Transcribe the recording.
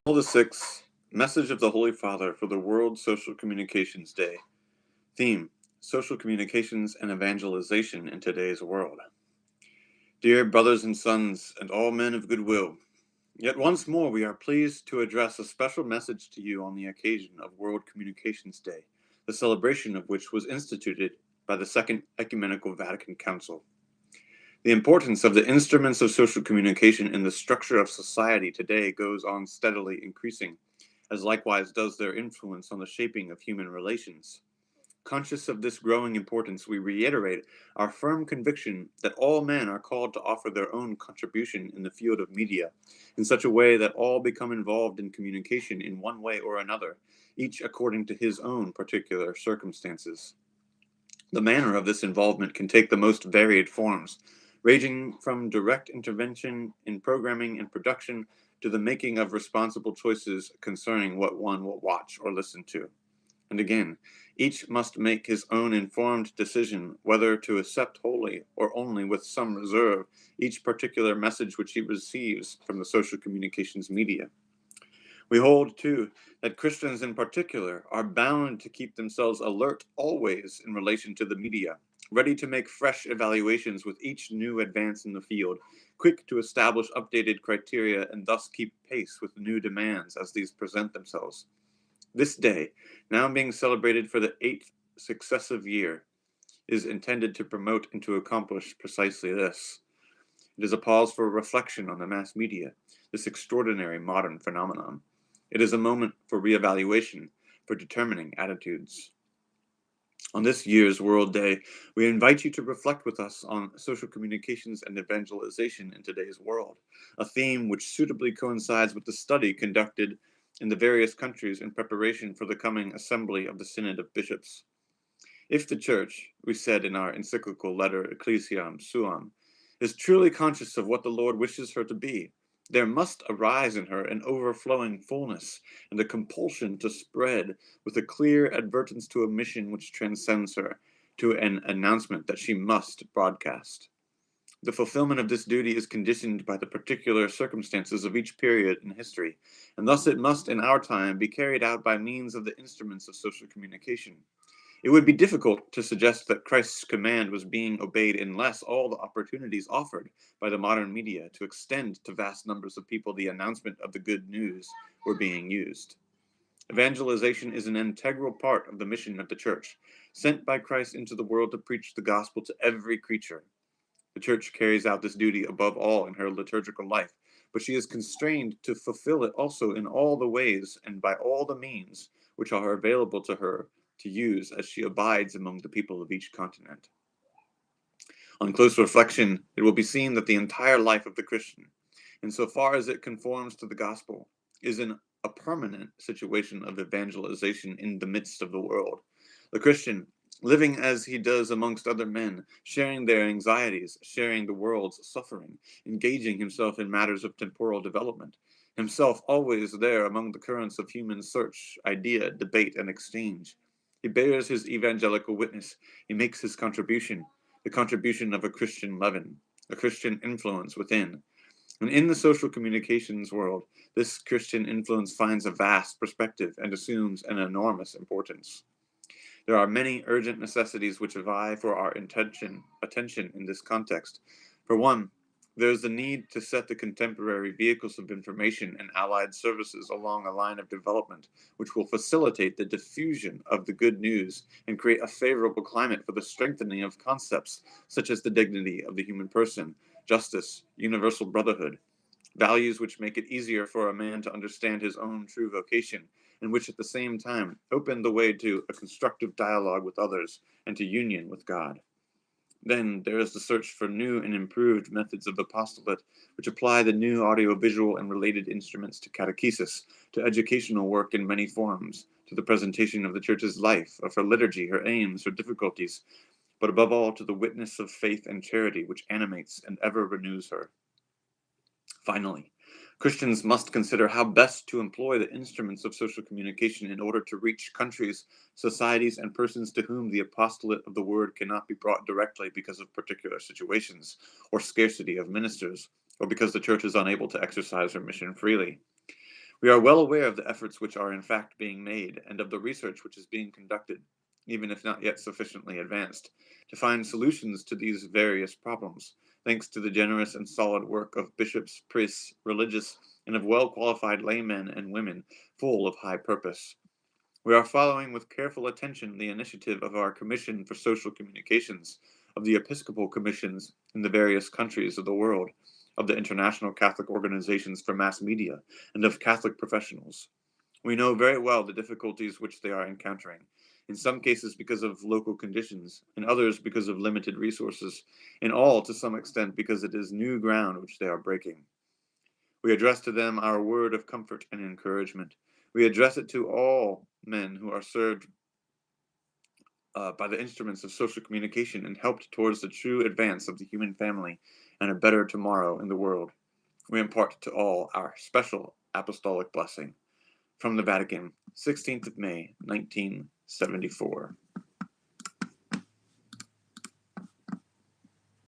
The 6th, Message of the Holy Father for the World Social Communications Day. Theme, Social Communications and Evangelization in Today's World. Dear brothers and sons, and all men of good will, yet once more we are pleased to address a special message to you on the occasion of World Communications Day, the celebration of which was instituted by the Second Ecumenical Vatican Council. The importance of the instruments of social communication in the structure of society today goes on steadily increasing, as likewise does their influence on the shaping of human relations. Conscious of this growing importance, we reiterate our firm conviction that all men are called to offer their own contribution in the field of media, in such a way that all become involved in communication in one way or another, each according to his own particular circumstances. The manner of this involvement can take the most varied forms, ranging from direct intervention in programming and production to the making of responsible choices concerning what one will watch or listen to. And again, each must make his own informed decision whether to accept wholly or only with some reserve each particular message which he receives from the social communications media. We hold, too, that Christians in particular are bound to keep themselves alert always in relation to the media, ready to make fresh evaluations with each new advance in the field, quick to establish updated criteria and thus keep pace with new demands as these present themselves. This day, now being celebrated for the 8th successive year, is intended to promote and to accomplish precisely this. It is a pause for reflection on the mass media, this extraordinary modern phenomenon. It is a moment for reevaluation, for determining attitudes. On this year's World Day, we invite you to reflect with us on social communications and evangelization in today's world, a theme which suitably coincides with the study conducted in the various countries in preparation for the coming assembly of the Synod of Bishops. If the Church, we said in our encyclical letter Ecclesiam Suam, is truly conscious of what the Lord wishes her to be, there must arise in her an overflowing fullness and a compulsion to spread, with a clear advertence to a mission which transcends her, to an announcement that she must broadcast. The fulfillment of this duty is conditioned by the particular circumstances of each period in history, and thus it must in our time be carried out by means of the instruments of social communication. It would be difficult to suggest that Christ's command was being obeyed unless all the opportunities offered by the modern media to extend to vast numbers of people the announcement of the good news were being used. Evangelization is an integral part of the mission of the Church, sent by Christ into the world to preach the gospel to every creature. The Church carries out this duty above all in her liturgical life, but she is constrained to fulfill it also in all the ways and by all the means which are available to her to use as she abides among the people of each continent. On close reflection, it will be seen that the entire life of the Christian, insofar as it conforms to the gospel, is in a permanent situation of evangelization in the midst of the world. The Christian, living as he does amongst other men, sharing their anxieties, sharing the world's suffering, engaging himself in matters of temporal development, himself always there among the currents of human search, idea, debate, and exchange. He bears his evangelical witness, he makes his contribution, the contribution of a Christian leaven, a Christian influence within. And in the social communications world, this Christian influence finds a vast perspective and assumes an enormous importance. There are many urgent necessities which vie for our attention in this context. For one, there is the need to set the contemporary vehicles of information and allied services along a line of development which will facilitate the diffusion of the good news and create a favorable climate for the strengthening of concepts such as the dignity of the human person, justice, universal brotherhood, values which make it easier for a man to understand his own true vocation, and which at the same time open the way to a constructive dialogue with others and to union with God. Then there is the search for new and improved methods of apostolate, which apply the new audiovisual and related instruments to catechesis, to educational work in many forms, to the presentation of the Church's life, of her liturgy, her aims, her difficulties, but above all to the witness of faith and charity which animates and ever renews her. Finally, Christians must consider how best to employ the instruments of social communication in order to reach countries, societies, and persons to whom the apostolate of the word cannot be brought directly because of particular situations, or scarcity of ministers, or because the Church is unable to exercise her mission freely. We are well aware of the efforts which are in fact being made, and of the research which is being conducted, even if not yet sufficiently advanced, to find solutions to these various problems, thanks to the generous and solid work of bishops, priests, religious, and of well-qualified laymen and women full of high purpose. We are following with careful attention the initiative of our Commission for Social Communications, of the Episcopal Commissions in the various countries of the world, of the International Catholic Organizations for Mass Media, and of Catholic professionals. We know very well the difficulties which they are encountering, in some cases because of local conditions, in others because of limited resources, in all to some extent because it is new ground which they are breaking. We address to them our word of comfort and encouragement. We address it to all men who are served by the instruments of social communication and helped towards the true advance of the human family and a better tomorrow in the world. We impart to all our special apostolic blessing. From the Vatican, 16th of May, 1974.